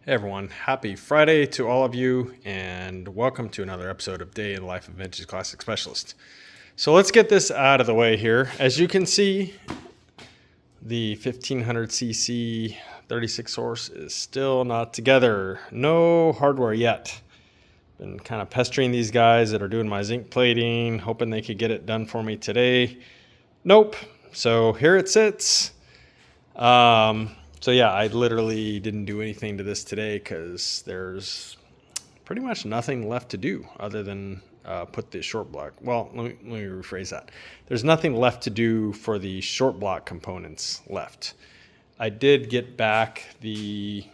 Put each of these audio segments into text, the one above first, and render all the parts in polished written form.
Hey everyone, happy Friday to all of you, and welcome to another episode of Day in the Life of Vintage Classic Specialist. So let's get this out of the way here. As you can see, the 1500cc 36 horse is still not together. No hardware yet. Been kind of pestering these guys that are doing my zinc plating, hoping they could get it done for me today. Nope. So here it sits. So yeah, I literally didn't do anything to this today because there's pretty much nothing left to do other than put the short block. Well, let me rephrase that. There's nothing left to do for the short block components left. I did get back the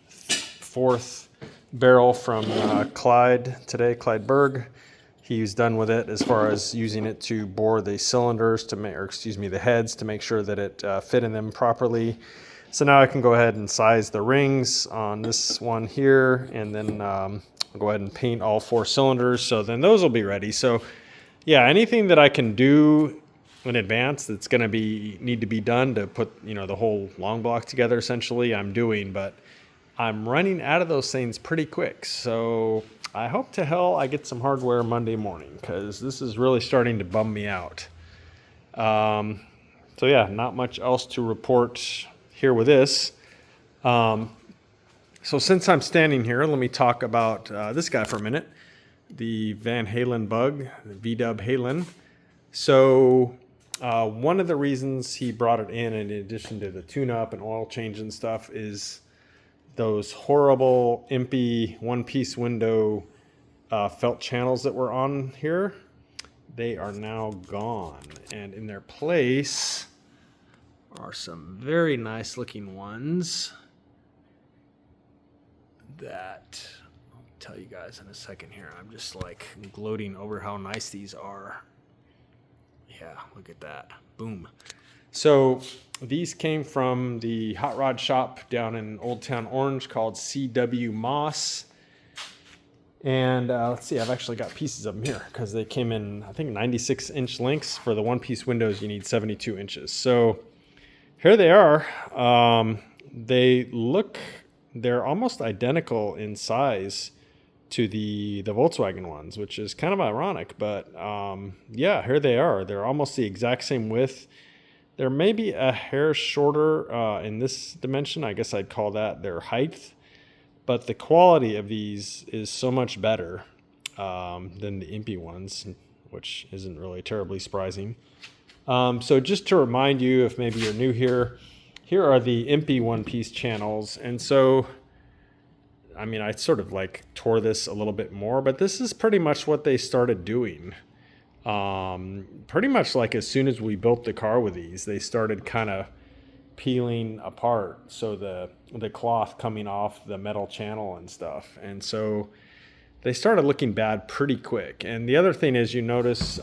fourth barrel from Clyde today, Clyde Berg. He's done with it as far as using it to bore the cylinders to make, the heads to make sure that it fit in them properly. So now I can go ahead and size the rings on this one here, and then I'll go ahead and paint all four cylinders. So then those will be ready. So yeah, anything that I can do in advance that's going to need to be done to put the whole long block together, essentially, I'm doing. But I'm running out of those things pretty quick. So I hope to hell I get some hardware Monday morning, because this is really starting to bum me out. So yeah, not much else to report here with this. So since I'm standing here, let me talk about this guy for a minute, the Van Halen Bug, the VW Halen. So one of the reasons he brought it in addition to the tune-up and oil change and stuff, is those horrible, impy, one-piece window felt channels that were on here. They are now gone, and in their place are some very nice looking ones that I'll tell you guys in a second here. I'm just like gloating over how nice these are. Yeah, look at that. Boom. So these came from the hot rod shop down in Old Town Orange called CW Moss. And let's see, I've actually got pieces of them here because they came in, I think, 96-inch lengths. For the one-piece windows, you need 72 inches. So here they are. They're almost identical in size to the Volkswagen ones, which is kind of ironic. But yeah, here they are. They're almost the exact same width. They're maybe a hair shorter in this dimension. I guess I'd call that their height. But the quality of these is so much better than the impy ones, which isn't really terribly surprising. So just to remind you, if maybe you're new here, here are the impy one-piece channels. And so, I mean, I sort of like tore this a little bit more, but this is pretty much what they started doing. Pretty much like as soon as we built the car with these, they started kind of peeling apart, so the cloth coming off the metal channel and stuff. And so they started looking bad pretty quick. And the other thing is, you notice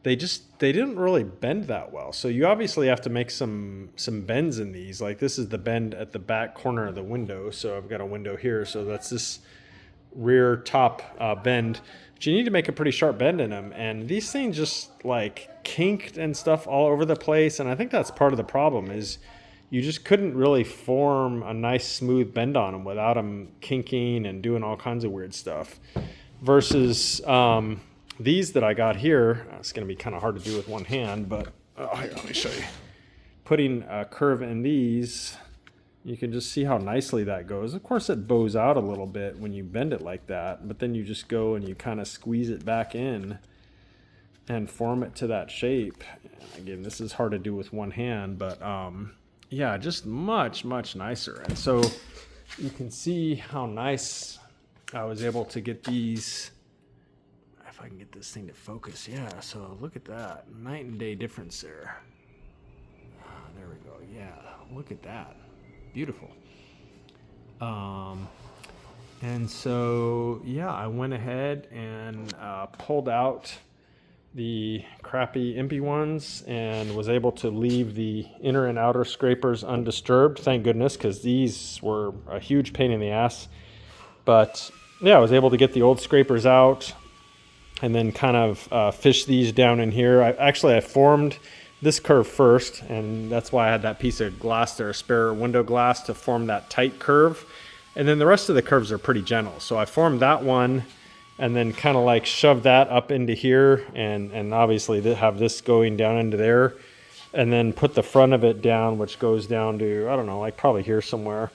they didn't really bend that well. So you obviously have to make some bends in these. Like this is the bend at the back corner of the window. So I've got a window here, so that's this rear top bend. But you need to make a pretty sharp bend in them. And these things just like kinked and stuff all over the place. And I think that's part of the problem, is you just couldn't really form a nice smooth bend on them without them kinking and doing all kinds of weird stuff. Versus these that I got here, it's going to be kind of hard to do with one hand, but here, let me show you. Putting a curve in these, you can just see how nicely that goes. Of course, it bows out a little bit when you bend it like that, but then you just go and you kind of squeeze it back in and form it to that shape. Again, this is hard to do with one hand, but yeah, just much, much nicer. And so you can see how nice I was able to get these. If I can get this thing to focus, yeah, so look at that. Night and day difference there. There we go, yeah, look at that. Beautiful. And so, yeah, I went ahead and pulled out the crappy impy ones and was able to leave the inner and outer scrapers undisturbed. Thank goodness, because these were a huge pain in the ass. But yeah, I was able to get the old scrapers out and then kind of fish these down in here. I formed this curve first, and that's why I had that piece of glass there, spare window glass, to form that tight curve. And then the rest of the curves are pretty gentle. So I formed that one and then kind of like shove that up into here, and obviously have this going down into there, and then put the front of it down, which goes down to, I don't know, like probably here somewhere.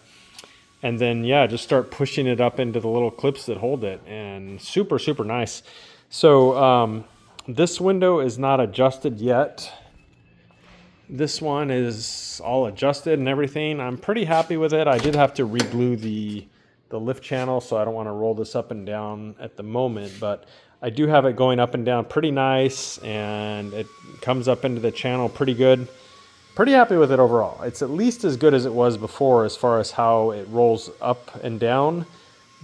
And then, yeah, just start pushing it up into the little clips that hold it, and super, super nice. So this window is not adjusted yet. This one is all adjusted and everything. I'm pretty happy with it. I did have to re-glue the lift channel, so I don't want to roll this up and down at the moment, but I do have it going up and down pretty nice, and it comes up into the channel pretty good. Pretty happy with it overall. It's at least as good as it was before as far as how it rolls up and down,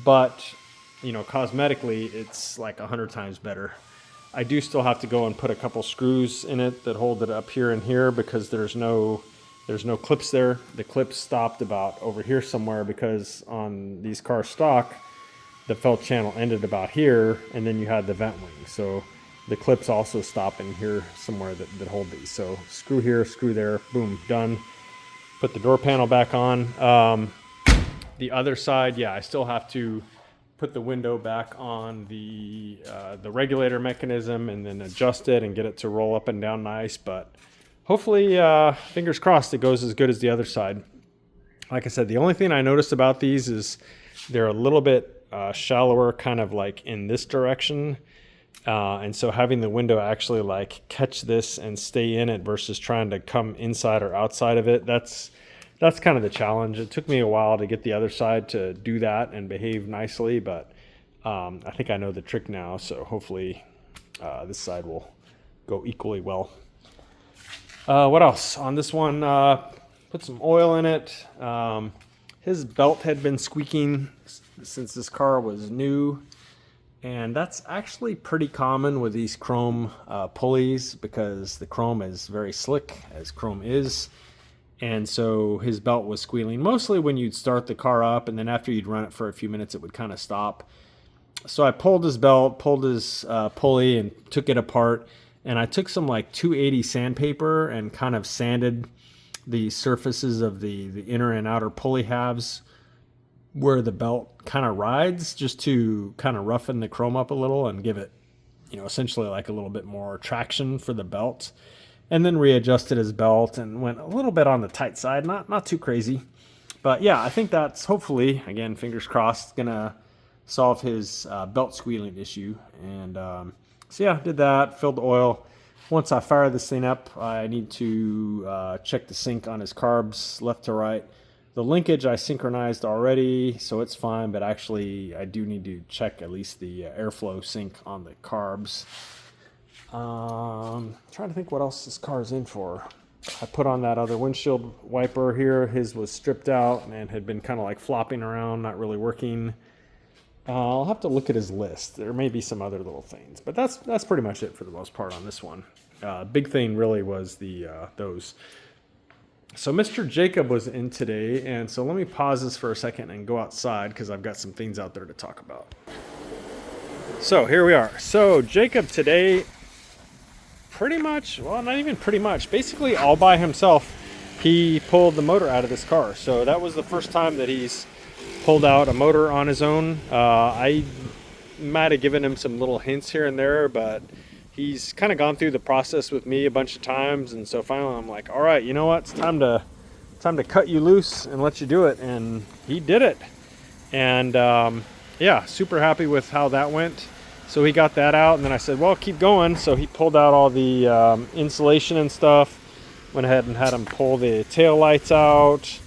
but you know, cosmetically it's like 100 times better. I do still have to go and put a couple screws in it that hold it up here and here, because there's no clips there. The clips stopped about over here somewhere, because on these car stock the felt channel ended about here, and then you had the vent wing. So the clips also stop in here somewhere that hold these. So screw here, screw there, boom, done. Put the door panel back on. The other side, yeah, I still have to put the window back on the regulator mechanism, and then adjust it and get it to roll up and down nice. But hopefully, fingers crossed, it goes as good as the other side. Like I said, the only thing I noticed about these is they're a little bit shallower, kind of like in this direction. And so having the window actually like catch this and stay in it versus trying to come inside or outside of it, that's kind of the challenge. It took me a while to get the other side to do that and behave nicely, but I think I know the trick now, so hopefully this side will go equally well. What else? On this one, put some oil in it. His belt had been squeaking since this car was new, and that's actually pretty common with these chrome pulleys, because the chrome is very slick, as chrome is. And so his belt was squealing mostly when you'd start the car up, and then after you'd run it for a few minutes it would kind of stop. So I pulled his belt, pulled his pulley, and took it apart, and I took some like 280 sandpaper and kind of sanded the surfaces of the inner and outer pulley halves where the belt kind of rides, just to kind of roughen the chrome up a little and give it, you know, essentially like a little bit more traction for the belt. And then readjusted his belt and went a little bit on the tight side, not too crazy. But yeah, I think that's hopefully, again, fingers crossed, gonna solve his belt squealing issue. And so yeah, did that, filled the oil. Once I fire this thing up, I need to check the sync on his carbs left to right. The linkage I synchronized already, so it's fine, but actually I do need to check at least the airflow sync on the carbs. Trying to think what else this car is in for. I put on that other windshield wiper here. His was stripped out and had been kind of like flopping around, not really working. I'll have to look at his list. There may be some other little things, but that's pretty much it for the most part on this one. Big thing really was the those. So Mr. Jacob was in today, and so let me pause this for a second and go outside, because I've got some things out there to talk about. So here we are. So Jacob today, pretty much, well, not even pretty much, basically all by himself, he pulled the motor out of this car. So that was the first time that he's pulled out a motor on his own. I might have given him some little hints here and there, but he's kind of gone through the process with me a bunch of times, and so finally I'm like, all right, you know what, it's time to cut you loose and let you do it. And he did it, and yeah, super happy with how that went. So he got that out, and then I said, well, keep going. So he pulled out all the insulation and stuff, went ahead and had him pull the tail lights out.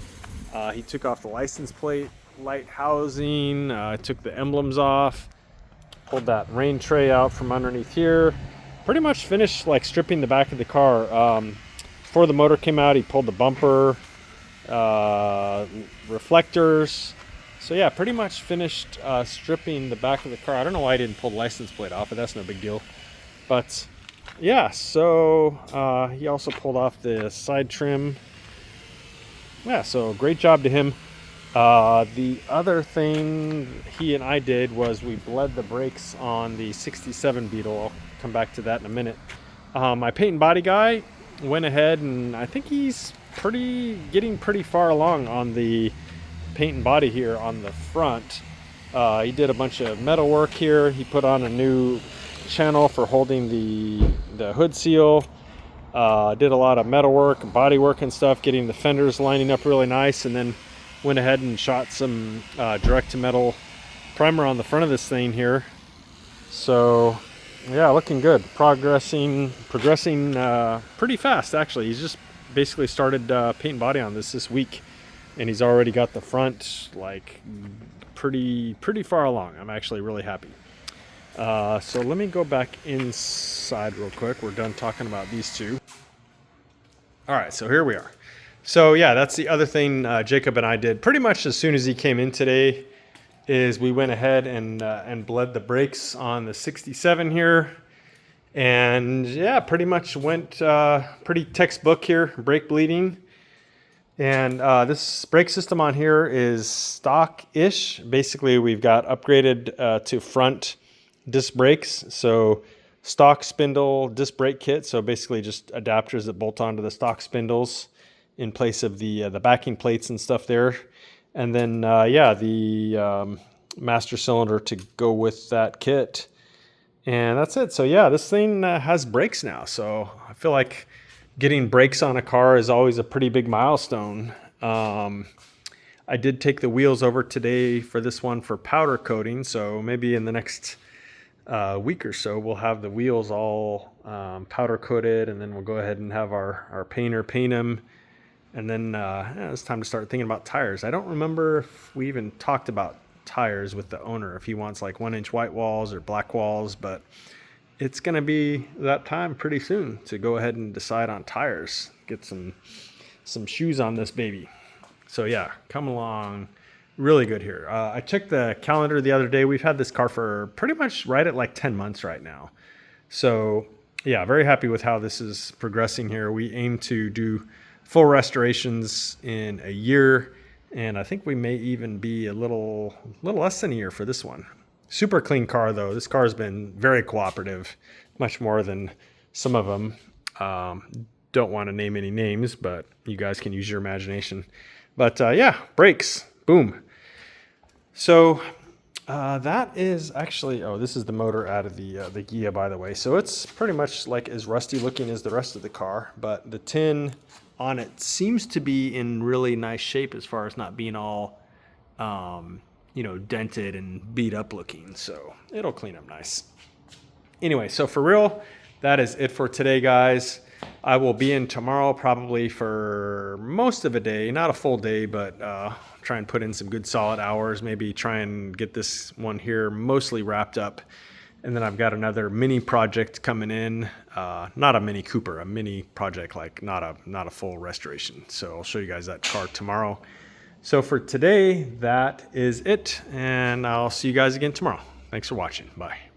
He took off the license plate light housing, took the emblems off, pulled that rain tray out from underneath here. Pretty much finished like stripping the back of the car. Before the motor came out, he pulled the bumper, reflectors. So yeah, pretty much finished stripping the back of the car. I don't know why I didn't pull the license plate off, but that's no big deal. But yeah, so he also pulled off the side trim. Yeah, so great job to him. The other thing he and I did was we bled the brakes on the 67 Beetle. I'll come back to that in a minute. My paint and body guy went ahead and I think he's getting pretty far along on the paint and body here on the front. He did a bunch of metal work here. He put on a new channel for holding the hood seal. Did a lot of metal work, body work and stuff, getting the fenders lining up really nice, and then went ahead and shot some direct to metal primer on the front of this thing here. So yeah, looking good. Progressing pretty fast actually. He's just basically started paint and body on this week, and he's already got the front like pretty far along. I'm actually really happy. So let me go back inside real quick. We're done talking about these two. All right, so here we are. So yeah, that's the other thing Jacob and I did pretty much as soon as he came in today, is we went ahead and bled the brakes on the 67 here. And yeah, pretty much went pretty textbook here, brake bleeding. And this brake system on here is stock-ish. Basically, we've got upgraded to front disc brakes. So stock spindle disc brake kit. So basically just adapters that bolt onto the stock spindles in place of the backing plates and stuff there. And then, yeah, the master cylinder to go with that kit. And that's it. So yeah, this thing has brakes now. So I feel like getting brakes on a car is always a pretty big milestone. I did take the wheels over today for this one for powder coating. So maybe in the next week or so, we'll have the wheels all powder coated, and then we'll go ahead and have our painter paint them. And then yeah, it's time to start thinking about tires. I don't remember if we even talked about tires with the owner, if he wants like 1-inch white walls or black walls, but it's going to be that time pretty soon to go ahead and decide on tires, get some shoes on this baby. So yeah, come along really good here. I checked the calendar the other day. We've had this car for pretty much right at like 10 months right now. So yeah, very happy with how this is progressing here. We aim to do full restorations in a year, and I think we may even be a little less than a year for this one. Super clean car though. This car has been very cooperative, much more than some of them. Don't want to name any names, but you guys can use your imagination. But yeah, brakes, boom. So that is actually, oh, this is the motor out of the Ghia, by the way. So it's pretty much like as rusty looking as the rest of the car, but the tin on it seems to be in really nice shape as far as not being all, you know, dented and beat up looking. So it'll clean up nice. Anyway, so for real, that is it for today, guys. I will be in tomorrow probably for most of a day, not a full day, but try and put in some good solid hours, maybe try and get this one here mostly wrapped up. And then I've got another mini project coming in, not a Mini Cooper, a mini project, like not a full restoration. So I'll show you guys that car tomorrow. So for today, that is it, and I'll see you guys again tomorrow. Thanks for watching. Bye.